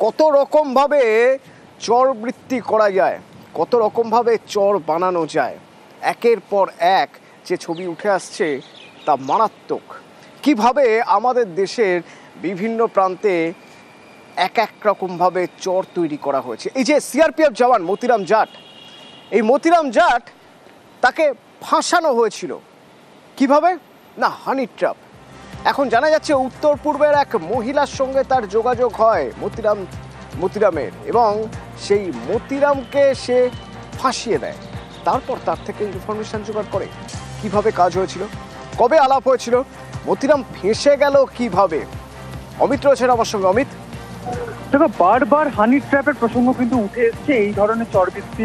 কত রকম ভাবে চর বৃত্তি করা যায়, কত রকম ভাবে চর বানানো যায়, একের পর এক যে ছবি উঠে আসছে তা মারাত্মক। কিভাবে আমাদের দেশের বিভিন্ন প্রান্তে এক এক রকমভাবে চর তৈরি করা হয়েছে। এই যে সিআরপিএফ জওয়ান মতিরাম জাট, এই মতিরাম জাট তাকে ফাঁসানো হয়েছিল কিভাবে না, হানি ট্র্যাপ। এখন জানা যাচ্ছে উত্তর পূর্বের এক মহিলার সঙ্গে তার যোগাযোগ হয় মতিরামের, এবং সেই মতিরামকে সে ফাঁসিয়ে দেয়। তারপর তার থেকে ইনফরমেশন জোগাড় করে কিভাবে কাজ হয়েছিল, কবে আলাপ হয়েছিল, মতিরাম ফেঁসে গেল কিভাবে। অমিত রয়েছেন আমার সঙ্গে। অমিত, দেখো, বারবার হানি ট্র্যাপের প্রসঙ্গ কিন্তু উঠে এসছে এই ধরনের চরবৃত্তি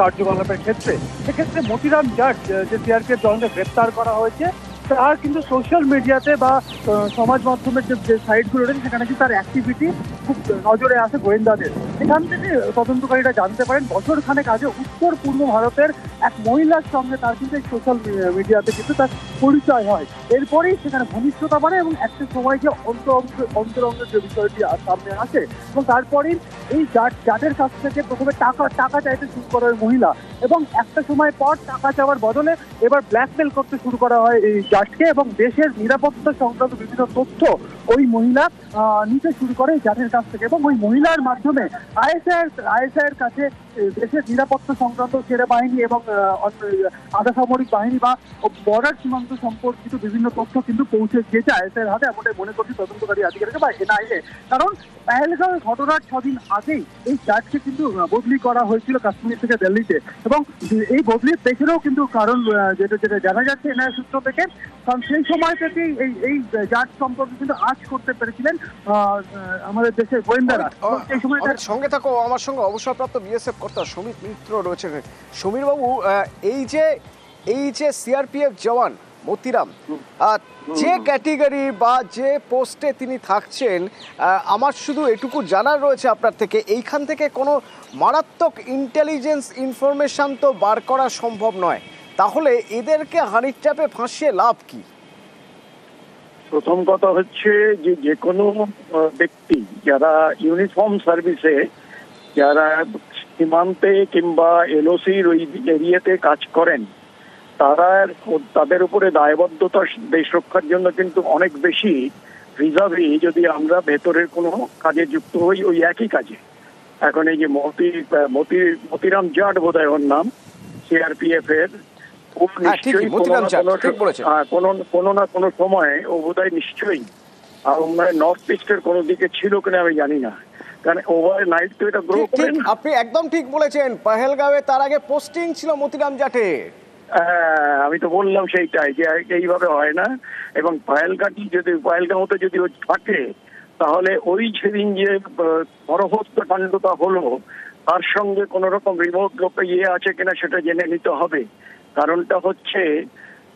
কার্যকলাপের ক্ষেত্রে। সেক্ষেত্রে মতিরাম জাট যে সিআরপিএফ জওয়ানকে গ্রেপ্তার করা হয়েছে, তার কিন্তু সোশ্যাল মিডিয়াতে বা সমাজ মাধ্যমের যে সাইটগুলো রয়েছে সেখানে কিন্তু তার অ্যাক্টিভিটি খুব নজরে আসে গোয়েন্দাদের। এখান থেকে তদন্তকারীরা জানতে পারেন বছর খানেক আগে উত্তর পূর্ব ভারতের এক মহিলার সঙ্গে তার কিন্তু সোশ্যাল মিডিয়াতে কিন্তু তার পরিচয় হয়। এরপরেই সেখানে ঘনিষ্ঠতা বাড়ে এবং একটা সময় গিয়ে অন্তরঙ্গের যে বিষয়টি সামনে আসে, এবং তারপরেই এই জাটের কাছ থেকে প্রথমে টাকা চাইতে শুরু করে ওই মহিলা, এবং একটা সময় পর টাকা চাওয়ার বদলে এবার ব্ল্যাকমেল করতে শুরু করা হয় এই জাটকে, এবং দেশের নিরাপত্তা সংক্রান্ত বিভিন্ন তথ্য ওই মহিলা নিতে শুরু করে জাটের কাছ থেকে, এবং ওই মহিলার মাধ্যমে আইএসআইয়ের কাছে দেশের নিরাপত্তা সংক্রান্ত সেনা বাহিনী এবং আধা সামরিক বাহিনী বা বর্ডার সীমান্ত সম্পর্কিত বিভিন্ন তথ্য কিন্তু পৌঁছে গিয়েছে আইএসআইয়ের হাতে, এমনটাই মনে করছে তদন্তকারী আধিকারিক বা এনআইএ। কারণ পেহেলগাঁওয়ের ঘটনার 6 দিন আগেই এই জাটকে কিন্তু বদলি করা হয়েছিল কাশ্মীর থেকে দিল্লিতে, এবং এই বদলির পেছনেও কিন্তু কারণ যেটা জানা যাচ্ছে এনআইএ সূত্র থেকে, কারণ সেই সময় থেকেই এই জাট সম্পর্কে কিন্তু আজ করতে পেরেছিলেন আমাদের দেশের গোয়েন্দারা। সেই সময় সঙ্গে থাকো, আমার সঙ্গে অবসরপ্রাপ্ত বিএসএফ কর্তা সমীর মিত্র রয়েছে। সমীর বাবু, এই যে সিআরপিএফ জওয়ান মতিরাম যে ক্যাটেগরি বা যে পোস্টে তিনি থাকছেন, আমার শুধু এটুকু জানার রয়েছে আপনার থেকে, এইখান থেকে কোনো মারাত্মক ইন্টেলিজেন্স ইনফরমেশন তো বার করা সম্ভব নয়, তাহলে এদেরকে হানি ট্র্যাপে ফাঁসিয়ে লাভ কি? প্রথম কথা হচ্ছে যে কোনো ব্যক্তি যারা ইউনিফর্ম সার্ভিসে, যারা সীমান্তে কিংবা এলওসির ওই এরিয়াতে কাজ করেন, তাদের উপরে দায়বদ্ধতা দেশ রক্ষার জন্য কিন্তু অনেক বেশি রিজার্ভি যদি আমরা ভেতরের কোনো কাজে যুক্ত হই ওই একই কাজে। এখন এই যে মতিরাম জাট বোধহয় ওর নাম, সিআরপিএফ এর, নিশ্চয়ই কোনো না কোনো সময় ও বোধহয় নিশ্চয়ই নর্থ ইস্টের কোনো দিকে ছিল কিনা আমি জানি না, কারণ ওভার নাইট তো এটা গ্রো করে। আপনি একদম ঠিক বলেছেন, পহেলগাঁওয়ে তার আগে পোস্টিং ছিল মতিরাম জাটের। আমি তো বললাম সেইটাই যে এইভাবে হয় না, এবং পহেলগাঁওতে যদি ও থাকে তাহলে ওই সেদিন যে হত্যা হলো তার সঙ্গে কোন রকম রিমোট আছে কিনা সেটা জেনে নিতে হবে। কারণটা হচ্ছে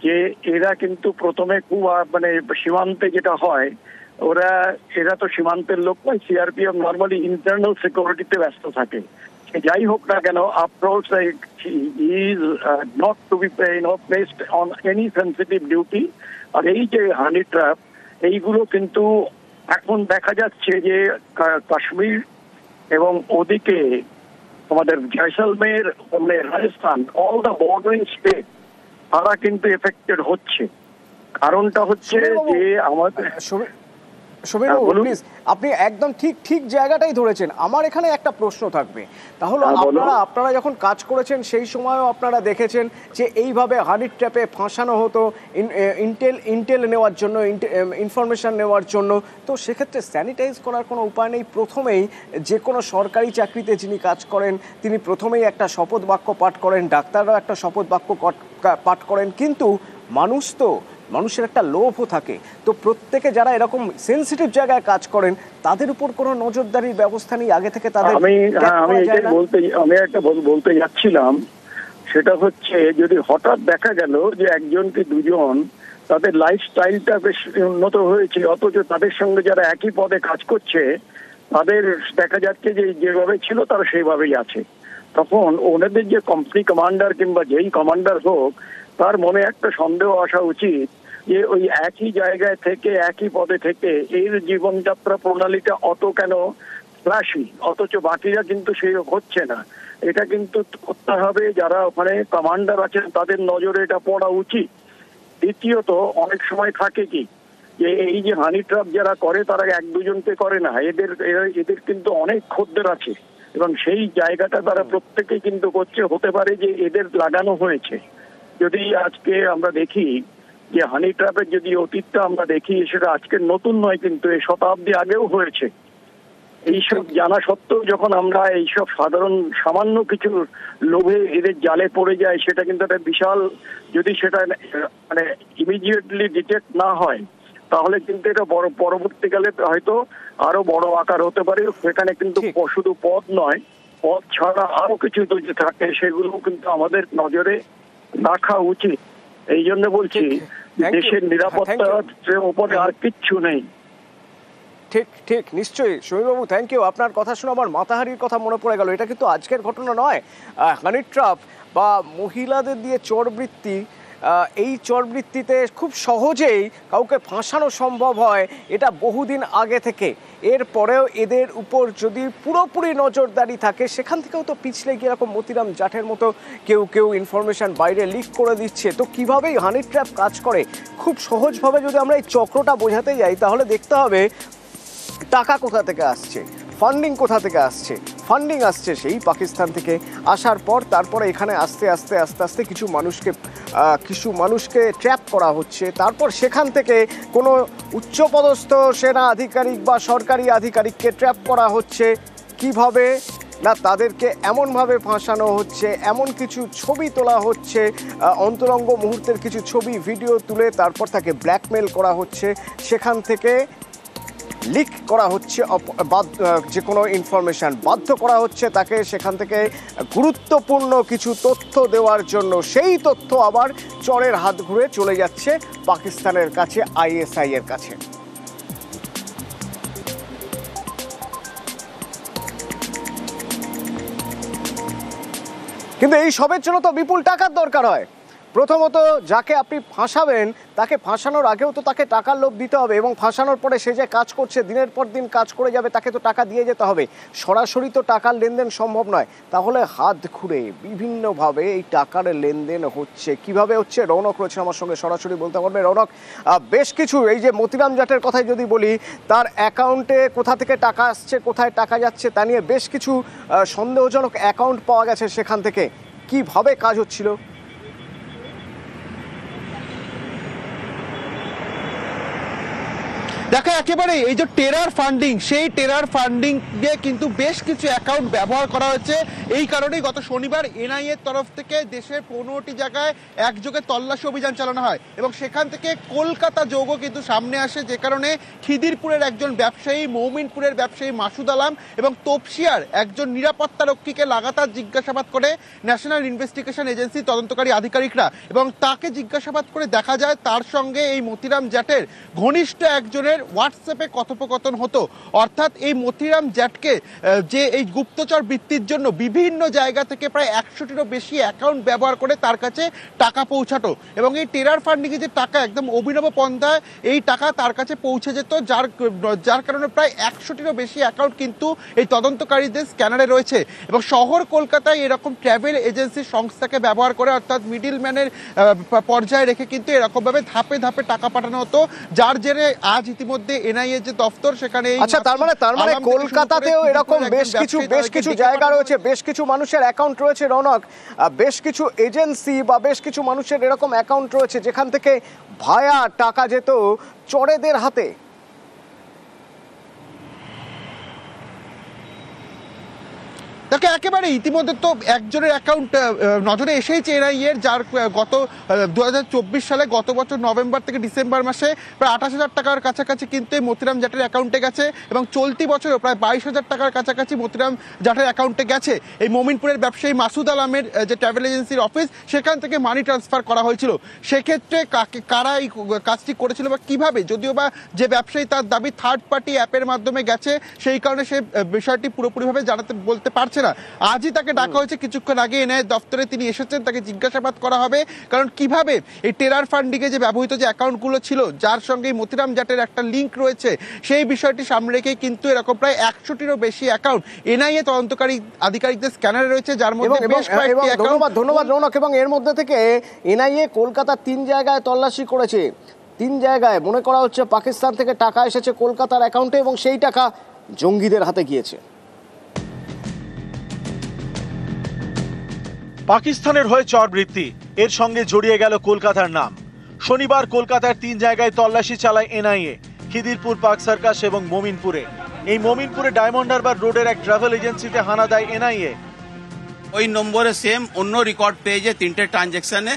যে এরা কিন্তু প্রথমে খুব সীমান্তে যেটা হয়, এরা তো সীমান্তের লোক নয়, সিআরপিএফ নর্মালি ইন্টারনাল সিকিউরিটিতে ব্যস্ত থাকে। যাই হোক না কেন, after is not to be placed on any sensitive duty. আর এই যে হানি ট্র্যাপ, এইগুলো কিন্তু এখন দেখা যাচ্ছে যে কাশ্মীর এবং ওদিকে আমাদের Jaisalmer, Rajasthan, all the bordering state, তারা কিন্তু এফেক্টেড হচ্ছে। কারণটা হচ্ছে যে আমাদের আপনি একদম ঠিক জায়গাটাই ধরেছেন। আমার এখানে একটা প্রশ্ন থাকবে, তাহলে আপনারা যখন কাজ করেছেন সেই সময়ও আপনারা দেখেছেন যে এইভাবে হানি ট্র্যাপে ফাঁসানো হতো ইন্টেল নেওয়ার জন্য, ইনফরমেশন নেওয়ার জন্য। তো সেক্ষেত্রে স্যানিটাইজ করার কোনো উপায় নেই? প্রথমেই যে কোনো সরকারি চাকরিতে যিনি কাজ করেন তিনি প্রথমেই একটা শপথ বাক্য পাঠ করেন, ডাক্তাররাও একটা শপথ বাক্য পাঠ করেন, কিন্তু মানুষের একটা লোভও থাকে। তো প্রত্যেকে যারা এরকম সেন্সিটিভ জায়গায় কাজ করেন তাদের উপর কোনো নজরদারির ব্যবস্থা নেই আগে থেকে? তাদের আমি একটা বলতে যাচ্ছিলাম, সেটা হচ্ছে যদি হঠাৎ দেখা গেল যে একজন কি দুজন তাদের লাইফস্টাইলটা বেশ উন্নত হয়েছে, অথচ তাদের সঙ্গে যারা একই পদে কাজ করছে তাদের দেখা যাচ্ছে যে যেভাবে ছিল তারা সেইভাবেই আছে, তখন ওনাদের যে কোম্পানি কমান্ডার কিংবা যেই কমান্ডার হোক, তার মনে একটা সন্দেহ আসা উচিত যে ওই একই জায়গায় থেকে একই পদে থেকে এর জীবনযাত্রা প্রণালীটা অত কেন ফ্ল্যাশি, অথচ বাকিরা কিন্তু সেই হচ্ছে না। এটা কিন্তু করতে হবে, যারা ওখানে কমান্ডার আছেন তাদের নজরে এটা পড়া উচিত। দ্বিতীয়ত, অনেক সময় থাকে কি যে এই যে হানি ট্র্যাপ যারা করে তারা এক দুজনকে করে না, এদের কিন্তু অনেক খদ্দের আছে এবং সেই জায়গাটা তারা প্রত্যেকে কিন্তু করছে। হতে পারে যে এদের লাগানো হয়েছে। যদি আজকে আমরা দেখি যে হানি ট্র্যাপের যদি অতীতটা আমরা দেখি, সেটা আজকের নতুন নয়, কিন্তু এই শতাব্দী আগেও হয়েছে। এইসব জানা সত্ত্বেও যখন আমরা এইসব সাধারণ সামান্য কিছু লোভে এদের জালে পড়ে যায়, সেটা কিন্তু একটা বিশাল, যদি সেটা মানে ইমিডিয়েটলি ডিটেক্ট না হয় তাহলে কিন্তু এটা পরবর্তীকালে হয়তো আরো বড় আকার হতে পারে। সেখানে কিন্তু শুধু পদ নয়, পদ ছাড়া আরো কিছু যে থাকে সেগুলো কিন্তু আমাদের নজরে রাখা উচিত। এই জন্য বলছি দেশের নিরাপত্তার উপরে আর কিচ্ছু নেই। ঠিক ঠিক, নিশ্চয়ই সমীরবাবু, থ্যাংক ইউ। আপনার কথা শুনে আমার মাতাহারির কথা মনে পড়ে গেল। এটা কিন্তু আজকের ঘটনা নয়। হানি ট্র্যাপ বা মহিলাদের দিয়ে চোরবৃত্তি, এই চোরবৃত্তিতে খুব সহজেই কাউকে ফাঁসানো সম্ভব হয়, এটা বহুদিন আগে থেকে। এরপরেও এদের উপর যদি পুরোপুরি নজরদারি থাকে, সেখান থেকেও তো পিছলে গিয়ে এরকম মতিরাম জাটের মতো কেউ ইনফরমেশন বাইরে লিক করে দিচ্ছে। তো কীভাবেই হানি ট্র্যাপ কাজ করে, খুব সহজভাবে যদি আমরা এই চক্রটা বোঝাতে যাই তাহলে দেখতে হবে টাকা কোথা থেকে আসছে, ফান্ডিং কোথা থেকে আসছে। ফান্ডিং আসছে সেই পাকিস্তান থেকে। আসার পর তারপরে এখানে আস্তে আস্তে কিছু মানুষকে ট্র্যাপ করা হচ্ছে। তারপর সেখান থেকে কোনো উচ্চপদস্থ সেনা আধিকারিক বা সরকারি আধিকারিককে ট্র্যাপ করা হচ্ছে। কিভাবে না, তাদেরকে এমনভাবে ফাঁসানো হচ্ছে, এমন কিছু ছবি তোলা হচ্ছে, অন্তরঙ্গ মুহূর্তের কিছু ছবি ভিডিও তুলে তারপর তাকে ব্ল্যাকমেল করা হচ্ছে। সেখান থেকে লিক করা হচ্ছে যে কোনো ইনফরমেশান, বাধ্য করা হচ্ছে তাকে সেখান থেকে গুরুত্বপূর্ণ কিছু তথ্য দেওয়ার জন্য। সেই তথ্য আবার চোরের হাত ঘুরে চলে যাচ্ছে পাকিস্তানের কাছে, ISI এর কাছে। কিন্তু এই সবের জন্য তো বিপুল টাকার দরকার হয়। প্রথমত যাকে আপনি ফাঁসাবেন তাকে ফাঁসানোর আগেও তো তাকে টাকার লোভ দিতে হবে, এবং ফাঁসানোর পরে সে যে কাজ করছে, দিনের পর দিন কাজ করে যাবে, তাকে তো টাকা দিয়ে যেতে হবে। সরাসরি তো টাকার লেনদেন সম্ভব নয়। তাহলে হাত ঘুরে বিভিন্নভাবে এই টাকার লেনদেন হচ্ছে। কিভাবে হচ্ছে, রৌনক রয়েছে আমার সঙ্গে, সরাসরি বলতে পারবে। রৌনক, বেশ কিছু এই যে মতিরাম জাটের কথাই যদি বলি, তার অ্যাকাউন্টে কোথা থেকে টাকা আসছে, কোথায় টাকা যাচ্ছে তা নিয়ে বেশ কিছু সন্দেহজনক অ্যাকাউন্ট পাওয়া গেছে। সেখান থেকে কিভাবে কাজ হচ্ছিল? দেখো, একেবারে এই যে টেরার ফান্ডিং, সেই টেরার ফান্ডিং দিয়ে কিন্তু বেশ কিছু অ্যাকাউন্ট ব্যবহার করা হয়েছে। এই কারণেই গত শনিবার NIA এর তরফ থেকে দেশের 15টি জায়গায় একযোগে তল্লাশি অভিযান চালানো হয় এবং সেখান থেকে কলকাতা যোগও কিন্তু সামনে আসে, যে কারণে খিদিরপুরের একজন ব্যবসায়ী, মৌমিনপুরের ব্যবসায়ী মাসুদ আলম এবং তপসিয়ার একজন নিরাপত্তা রক্ষীকে লাগাতার জিজ্ঞাসাবাদ করে ন্যাশনাল ইনভেস্টিগেশন এজেন্সি তদন্তকারী আধিকারিকরা, এবং তাকে জিজ্ঞাসাবাদ করে দেখা যায় তার সঙ্গে এই মতিরাম জাটের ঘনিষ্ঠ একজনের হোয়াটসঅ্যাপে কথোপকথন হতো। অর্থাৎ এই মতিরাম জাটকে যে এই গুপ্তচর বৃত্তির জন্য বিভিন্ন জায়গা থেকে প্রায় 100টিরও বেশি অ্যাকাউন্ট ব্যবহার করে তার কাছে টাকা পৌঁছাতো, এবং এই টেরার ফান্ডিংয়ে যে টাকা একদম অভিনব পন্থায় এই টাকা তার কাছে পৌঁছে যেত, যার কারণে প্রায় 100টিরও বেশি অ্যাকাউন্ট কিন্তু এই তদন্তকারীদের স্ক্যানারে রয়েছে। এবং শহর কলকাতায় এরকম ট্রাভেল এজেন্সি সংস্থাকে ব্যবহার করে, অর্থাৎ মিডিলম্যানের পর্যায়ে রেখে কিন্তু এরকমভাবে ধাপে ধাপে টাকা পাঠানো হতো, যার জেরে আজ ইতিমধ্যে NIA যে দফতর সেখানে। আচ্ছা, তার মানে কলকাতাতেও এরকম বেশ কিছু জায়গা রয়েছে, বেশ কিছু মানুষের অ্যাকাউন্ট রয়েছে। রৌনক, বেশ কিছু এজেন্সি বা বেশ কিছু মানুষের এরকম অ্যাকাউন্ট রয়েছে যেখান থেকে ভায়া টাকা যেত চোরেদের হাতে। দেখো, একেবারে ইতিমধ্যে তো একজনের অ্যাকাউন্ট নজরে এসেছে NIA এর, যার গত 2024 সালে গত বছর নভেম্বর থেকে ডিসেম্বর মাসে প্রায় 28,000 টাকার কাছাকাছি কিন্তু এই মতিরাম জাটের অ্যাকাউন্টে গেছে, এবং চলতি বছরও প্রায় 22,000 টাকার কাছাকাছি মতিরাম জাটের অ্যাকাউন্টে গেছে। এই মমিনপুরের ব্যবসায়ী মাসুদ আলমের যে ট্রাভেল এজেন্সির অফিস, সেখান থেকে মানি ট্রান্সফার করা হয়েছিল। সেক্ষেত্রে কারা এই কাজটি করেছিল বা কিভাবে, যদিও বা যে ব্যবসায়ী তার দাবি থার্ড পার্টি অ্যাপের মাধ্যমে গেছে, সেই কারণে সে বিষয়টি পুরোপুরিভাবে বলতে পারছে পারছে না। আজই তাকে ডাকা হয়েছে, কিছুক্ষণ আগে এনআইএ দপ্তরে তিনি এসেছেন, তাকে জিজ্ঞাসাবাদ করা হবে। কারণ কিভাবে এই টেরার ফান্ডিংয়ে যে ব্যবহৃত যে অ্যাকাউন্টগুলো ছিল, যার সঙ্গে মতিরাম জাটের একটা লিঙ্ক রয়েছে, সেই বিষয়টি সামনে রেখে কিন্তু এরকম প্রায় 100টিরও বেশি অ্যাকাউন্ট এনআইএ তদন্তকারী আধিকারিকদের স্ক্যানারে রয়েছে, যার মধ্যে বেশ কয়েকটি অ্যাকাউন্ট। ধন্যবাদ রৌনক। এবং এর মধ্যে থেকে এনআইএ কলকাতার 3 জায়গায় তল্লাশি করেছে। 3 জায়গায় মনে করা হচ্ছে পাকিস্তান থেকে টাকা এসেছে কলকাতার অ্যাকাউন্টে এবং সেই টাকা জঙ্গিদের হাতে গিয়েছে। পাকিস্তানের হয়ে চরবৃত্তি, এর সঙ্গে জড়িয়ে গেল কলকাতার নাম। শনিবার কলকাতার 3 জায়গায় তল্লাশি চালায় এনআইএ, খিদিরপুর, পার্ক সার্কাস এবং মমিনপুরে। এই মমিনপুরে ডায়মন্ড হারবার রোডের এক ট্রাভেল এজেন্সিতে হানা দেয় এনআইএ। ওই নম্বরে সেম অন্য রেকর্ড পেয়েছে 3টে ট্রানজ্যাকশনে,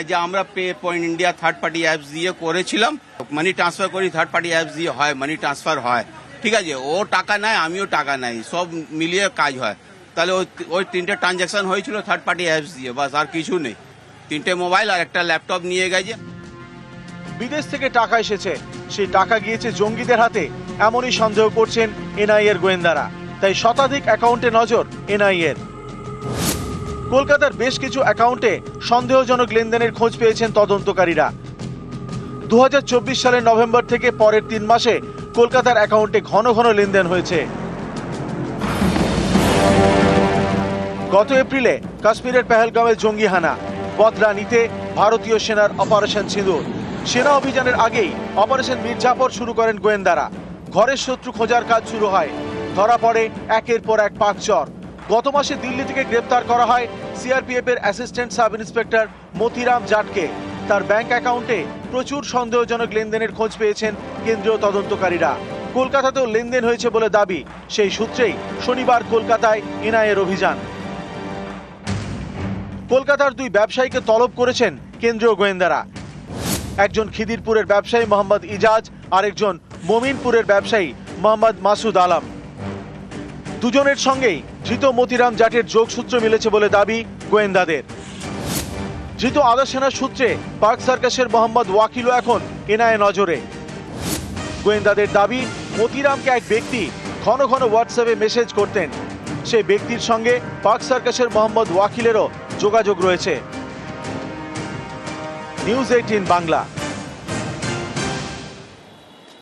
যে আমরা pay point India third party apps দিয়ে করেছিলাম। মানি ট্রান্সফার করি থার্ড পার্টি অ্যাপস দিয়ে হয়, মানি ট্রান্সফার হয়, ঠিক আছে। ও টাকা নেয়, আমিও টাকা নেই, সব মিলিয়ে কাজ হয়। তাহলে ওই 3টে ট্রানজ্যাকশন হয়েছিল থার্ড পার্টি অ্যাপস দিয়ে, বাস আর কিছু নেই। 3টে মোবাইল আর একটা ল্যাপটপ নিয়ে গেছে। বিদেশ থেকে টাকা এসেছে, সেই টাকা গিয়েছে জঙ্গিদের হাতে, এমনই সন্দেহ করছেন এনআইএর গোয়েন্দারা। তাই শতাধিক অ্যাকাউন্টে নজর এনআইএর। কলকাতার বেশ কিছু অ্যাকাউন্টে সন্দেহজনক লেনদেনের খোঁজ পেয়েছেন তদন্তকারীরা। 2024 সালের নভেম্বর থেকে পরের 3 মাসে কলকাতার অ্যাকাউন্টে ঘন ঘন লেনদেন হয়েছে। গত এপ্রিলে কাশ্মীরের পেহেলগাঁওয়ে জঙ্গি হানা, বদলা নিতে ভারতীয় সেনার অপারেশন সিঁদুর। সেনা অভিযানের আগেই অপারেশন মির্জাফর শুরু করেন গোয়েন্দারা। ঘরের শত্রু খোঁজার কাজ শুরু হয়, ধরা পড়ে একের পর এক পাকচর। গত মাসে দিল্লি থেকে গ্রেপ্তার করা হয় সিআরপিএফ এর অ্যাসিস্ট্যান্ট সাব ইন্সপেক্টর মতিরাম জাটকে। তার ব্যাংক অ্যাকাউন্টে প্রচুর সন্দেহজনক লেনদেনের খোঁজ পেয়েছেন কেন্দ্রীয় তদন্তকারীরা। কলকাতাতেও লেনদেন হয়েছে বলে দাবি। সেই সূত্রেই শনিবার কলকাতায় এনআইএর অভিযান। কলকাতার 2 ব্যবসায়ীকে তলব করেছেন কেন্দ্রীয় গোয়েন্দারা। একজন খিদিরপুরের ব্যবসায়ী মোহাম্মদ ইজাজ, আরেকজন মমিনপুরের ব্যবসায়ী মোহাম্মদ মাসুদ আলম। দুজনের সঙ্গেই ধৃত মতিরাম জাটের যোগসূত্র মিলেছে বলে দাবি গোয়েন্দাদের। ধৃত আদা সেনার সূত্রে পার্ক সার্কাসের মোহাম্মদ ওয়াকিলও এখন এনআইএ নজরে। গোয়েন্দাদের দাবি, মতিরামকে এক ব্যক্তি ঘন ঘন হোয়াটসঅ্যাপে মেসেজ করতেন। সেই ব্যক্তির সঙ্গে পার্ক সার্কাসের মোহাম্মদ ওয়াকিলেরও যোগাযোগ রয়েছে। নিউজ 18 বাংলা।